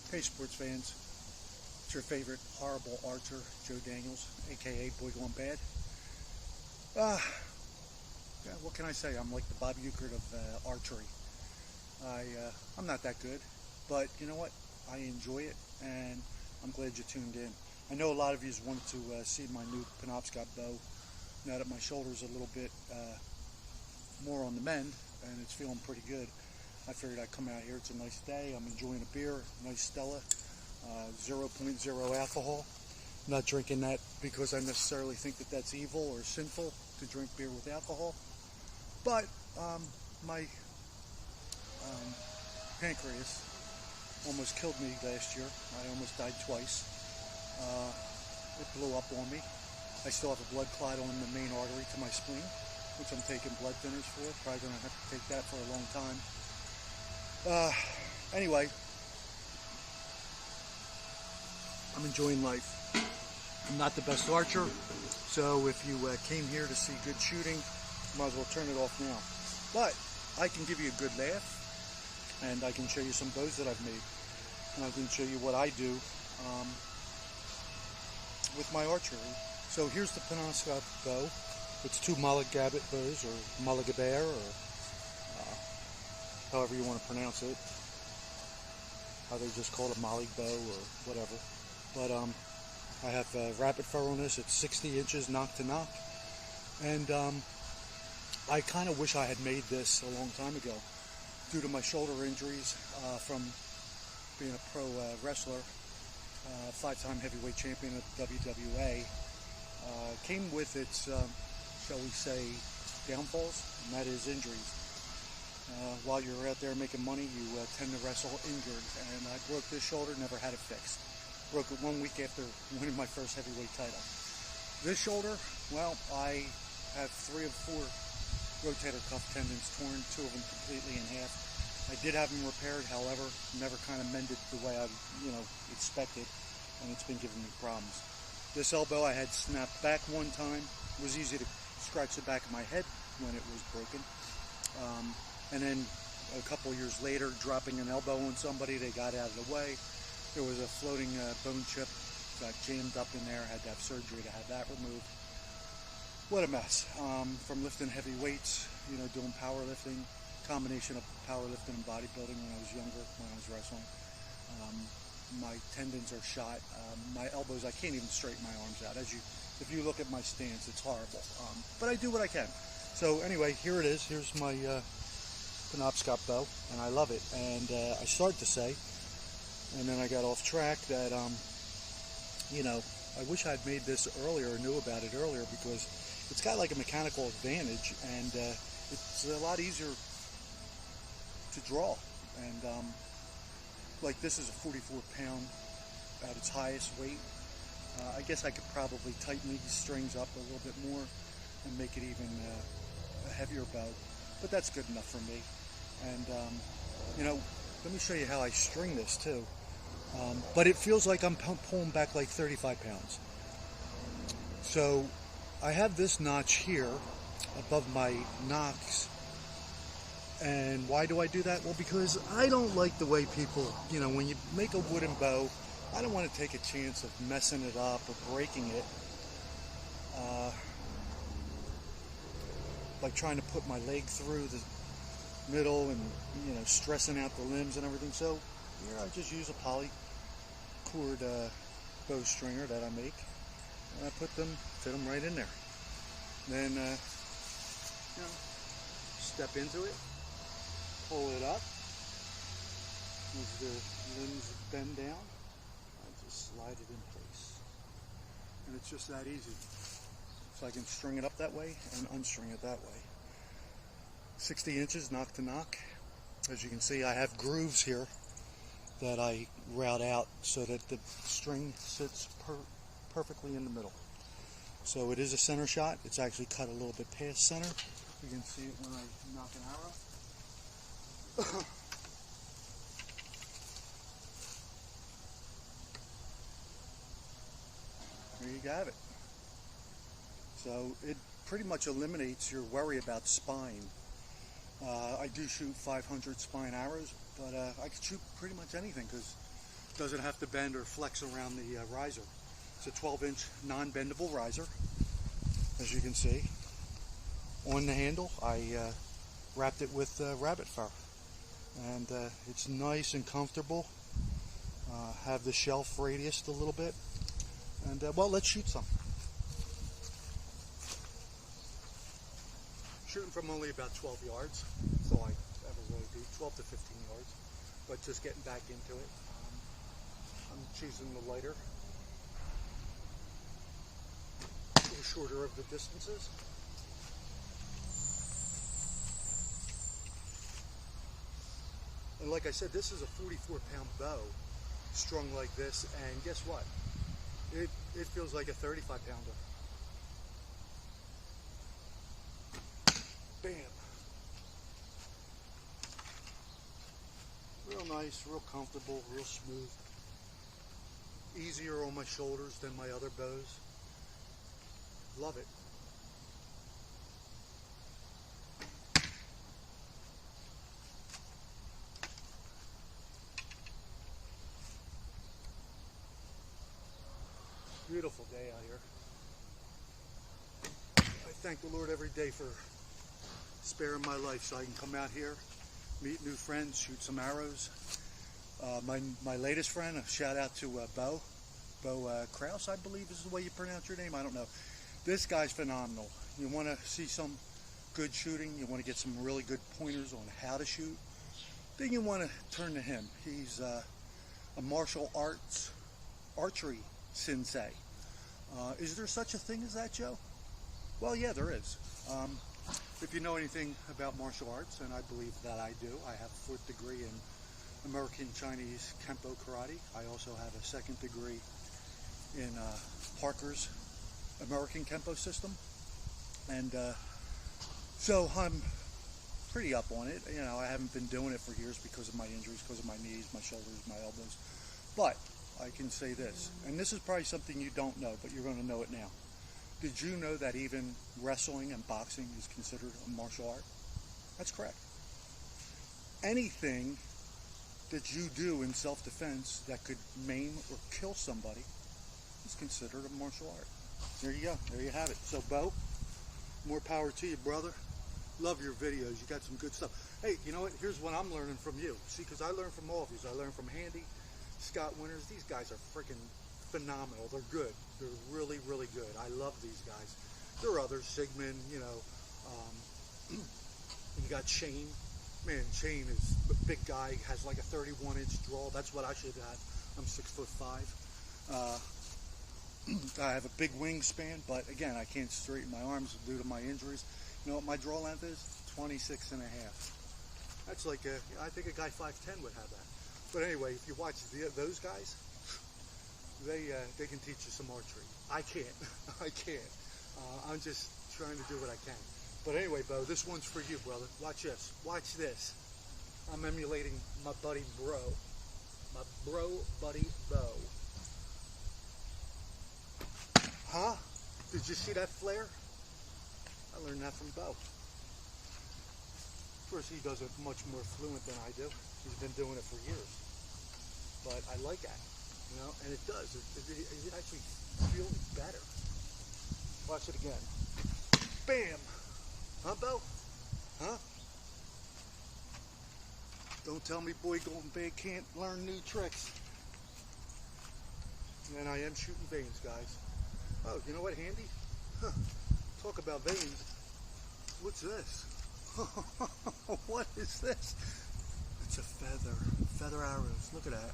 Hey sports fans, it's your favorite horrible archer, Joe Daniels, aka Boy Gone Bad. Uh, yeah, what can I say? I'm like the Bob Euchre of archery. I'm not that good, but you know what? I enjoy it, and I'm glad you tuned in. I know a lot of you wanted to see my new Penobscot bow. Now that my shoulder's a little bit more on the mend, and it's feeling pretty good, I figured I'd come out here. It's a nice day. I'm enjoying a beer, nice Stella, 0.0 alcohol. I'm not drinking that because I necessarily think that that's evil or sinful to drink beer with alcohol. But my pancreas almost killed me last year. I almost died twice. It blew up on me. I still have a blood clot on the main artery to my spleen, which I'm taking blood thinners for. Probably going to have to take that for a long time. Anyway, I'm enjoying life. I'm not the best archer, so if you came here to see good shooting, might as well turn it off now. But I can give you a good laugh, and I can show you some bows that I've made, and I can show you what I do with my archery. So here's the Penobscot bow. It's two Mulligabbit bows, or Mulligabear, or however you want to pronounce it. How they just call it a molly bow or whatever. But I have rapid fire on this. It's 60 inches knock to knock. And I kind of wish I had made this a long time ago. Due to my shoulder injuries from being a pro wrestler, 5-time heavyweight champion of WWA, came with its, shall we say, downfalls, and that is injuries. While you're out there making money, you tend to wrestle injured, and I broke this shoulder, never had it fixed. Broke it 1 week after winning my first heavyweight title. This shoulder, well, I have 3 of 4 rotator cuff tendons torn, 2 of them completely in half. I did have them repaired, however, never kind of mended the way I, expected, and it's been giving me problems. This elbow I had snapped back one time. It was easy to scratch the back of my head when it was broken. And then a couple years later, dropping an elbow on somebody, they got out of the way. There was a floating bone chip, got jammed up in there, had to have surgery to have that removed. What a mess. From lifting heavy weights, doing powerlifting, combination of powerlifting and bodybuilding when I was younger, when I was wrestling. My tendons are shot. My elbows, I can't even straighten my arms out. If you look at my stance, it's horrible. But I do what I can. So anyway, here it is. Here's my Penobscot bow, and I love it. And I started to say, and then I got off track, that I wish I'd made this earlier or knew about it earlier, because it's got like a mechanical advantage, and it's a lot easier to draw. And like, this is a 44 pound at its highest weight. I guess I could probably tighten these strings up a little bit more and make it even a heavier bow, but that's good enough for me. And let me show you how I string this too. But it feels like I'm pulling back like 35 pounds. So I have this notch here above my nocks. And why do I do that? Well, because I don't like the way people, when you make a wooden bow, I don't want to take a chance of messing it up or breaking it. Like trying to put my leg through the middle and, stressing out the limbs and everything. So here I just use a poly cord bow stringer that I make, and I fit them right in there. Then, step into it, pull it up. As the limbs bend down, I just slide it in place. And it's just that easy. So I can string it up that way and unstring it that way. 60 inches knock to knock. As you can see, I have grooves here that I route out so that the string sits perfectly in the middle. So it is a center shot. It's actually cut a little bit past center. You can see it when I knock an arrow. There you have it. So it pretty much eliminates your worry about spine. I do shoot 500 spine arrows, but I could shoot pretty much anything, because Doesn't have to bend or flex around the riser. It's a 12-inch non-bendable riser, as you can see. On the handle, I wrapped it with rabbit fur, and it's nice and comfortable. Have the shelf radiused a little bit, and well, let's shoot some. Shooting from only about 12 yards, so I ever really do 12 to 15 yards, but just getting back into it. I'm choosing the lighter, a little shorter of the distances. And like I said, this is a 44-pound bow strung like this, and guess what? It feels like a 35-pounder. Bam. Real nice, real comfortable, real smooth. Easier on my shoulders than my other bows. Love it. Beautiful day out here. I thank the Lord every day for sparing my life so I can come out here, meet new friends, shoot some arrows. My latest friend, a shout out to Bo Krause, I believe is the way you pronounce your name. I don't know. This guy's phenomenal. You want to see some good shooting, you want to get some really good pointers on how to shoot, then you want to turn to him. He's a martial arts archery sensei. Is there such a thing as that, Joe? Well, yeah, there is. If you know anything about martial arts, and I believe that I do, I have a 4th degree in American Chinese Kempo Karate. I also have a 2nd degree in Parker's American Kempo system. And so I'm pretty up on it. You know, I haven't been doing it for years because of my injuries, because of my knees, my shoulders, my elbows. But I can say this, and this is probably something you don't know, but you're going to know it now. Did you know that even wrestling and boxing is considered a martial art? That's correct. Anything that you do in self-defense that could maim or kill somebody is considered a martial art. There you go. There you have it. So, Bo, more power to you, brother. Love your videos. You got some good stuff. Hey, you know what? Here's what I'm learning from you. See, because I learn from all of you. I learn from Handy, Scott Winters. These guys are freaking phenomenal. They're good. They're really, really good. I love these guys. There are others, Sigmund, you know. You got Shane. Man, Shane is a big guy, has like a 31-inch draw. That's what I should have. I'm 6'5". I have a big wingspan, but again, I can't straighten my arms due to my injuries. You know what my draw length is? 26.5. That's like I think a guy 5'10" would have that. But anyway, if you watch those guys, they can teach you some archery. I can't. I can't. I'm just trying to do what I can. But anyway, Bo, this one's for you, brother. Watch this. Watch this. I'm emulating my buddy Bro. My bro buddy Bo. Huh? Did you see that flare? I learned that from Bo. Of course, he does it much more fluent than I do. He's been doing it for years. But I like that, you know, and it does. It actually feels better. Watch it again. Bam! Huh, Bo? Huh? Don't tell me Boy Golden Bay can't learn new tricks. And I am shooting veins, guys. Oh, you know what, Handy? Huh. Talk about veins. What's this? What is this? It's a feather. Feather arrows. Look at that.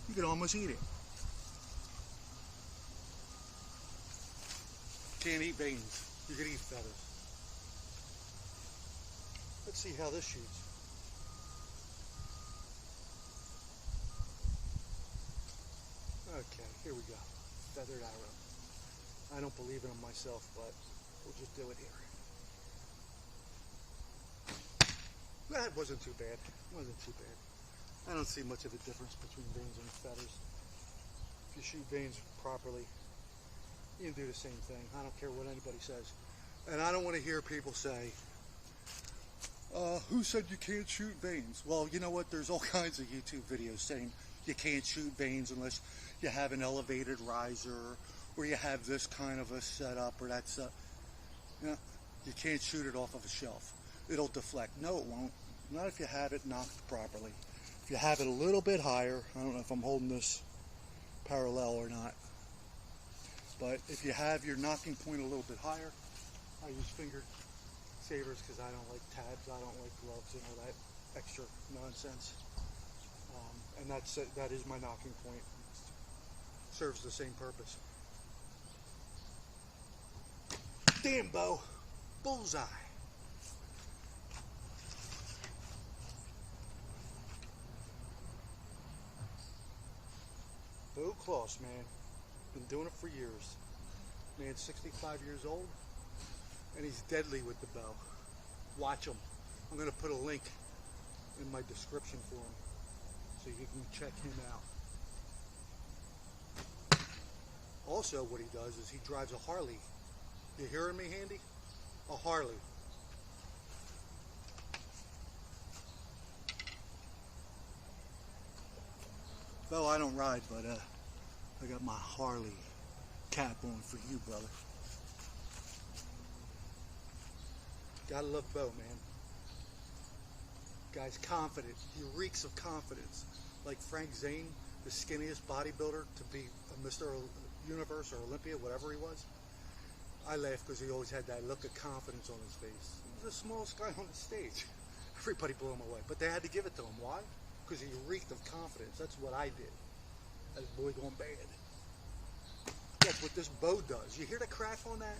You could almost eat it. Can't eat veins. You can eat feathers. Let's see how this shoots. Okay, here we go. Feathered arrow. I don't believe in them myself, but we'll just do it here. That wasn't too bad. Wasn't too bad. I don't see much of a difference between veins and feathers. If you shoot veins properly, you can do the same thing. I don't care what anybody says. And I don't want to hear people say, who said you can't shoot veins? Well, you know what? There's all kinds of YouTube videos saying you can't shoot vanes unless you have an elevated riser, or you have this kind of a setup, or that's you know, you can't shoot it off of a shelf. It'll deflect. No, it won't. Not if you have it knocked properly. If you have it a little bit higher, I don't know if I'm holding this parallel or not, but if you have your knocking point a little bit higher, I use finger savers because I don't like tabs, I don't like gloves and all that extra nonsense. And that is my knocking point. It serves the same purpose. Damn, Bo. Bullseye. Bo Krause, man. Been doing it for years. Man's 65 years old, and he's deadly with the bow. Watch him. I'm going to put a link in my description for him, so you can check him out. Also, what he does is he drives a Harley. You hearing me, Handy? A Harley. Well, I don't ride, but I got my Harley cap on for you, brother. Gotta love Bo, man. Guy's confident. He reeks of confidence. Like Frank Zane, the skinniest bodybuilder to be a Mr. Universe or Olympia, whatever he was. I laugh because he always had that look of confidence on his face. He was the smallest guy on the stage. Everybody blew him away. But they had to give it to him. Why? Because he reeked of confidence. That's what I did. As boy going bad. That's what this bow does. You hear the crack on that?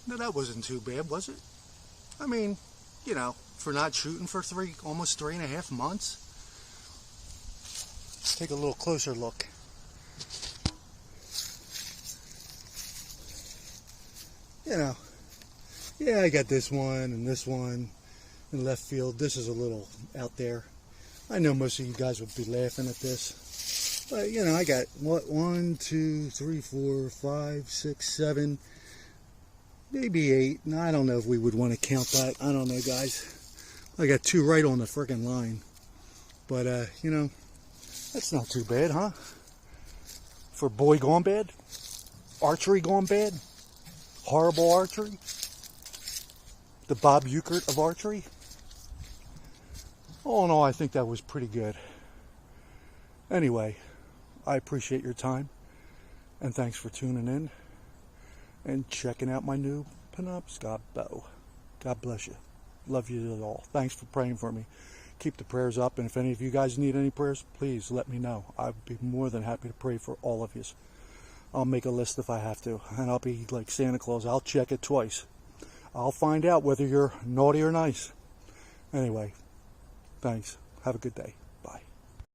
No, that wasn't too bad, was it? I mean, you know, for not shooting for almost 3.5 months. Let's take a little closer look. You know, yeah, I got this one and this one in left field. This is a little out there. I know most of you guys would be laughing at this. But, you know, I got, what, 1, 2, 3, 4, 5, 6, 7, maybe 8. No, I don't know if we would want to count that. I don't know, guys. I got 2 right on the friggin' line. But, you know, that's not too bad, huh? For boy gone bad? Archery gone bad? Horrible archery? The Bob Euchert of archery? All in all, I think that was pretty good. Anyway, I appreciate your time, and thanks for tuning in and checking out my new Penobscot bow. God bless you. Love you all. Thanks for praying for me. Keep the prayers up, and if any of you guys need any prayers, please let me know. I'd be more than happy to pray for all of you. I'll make a list if I have to, and I'll be like Santa Claus. I'll check it twice. I'll find out whether you're naughty or nice. Anyway, thanks. Have a good day.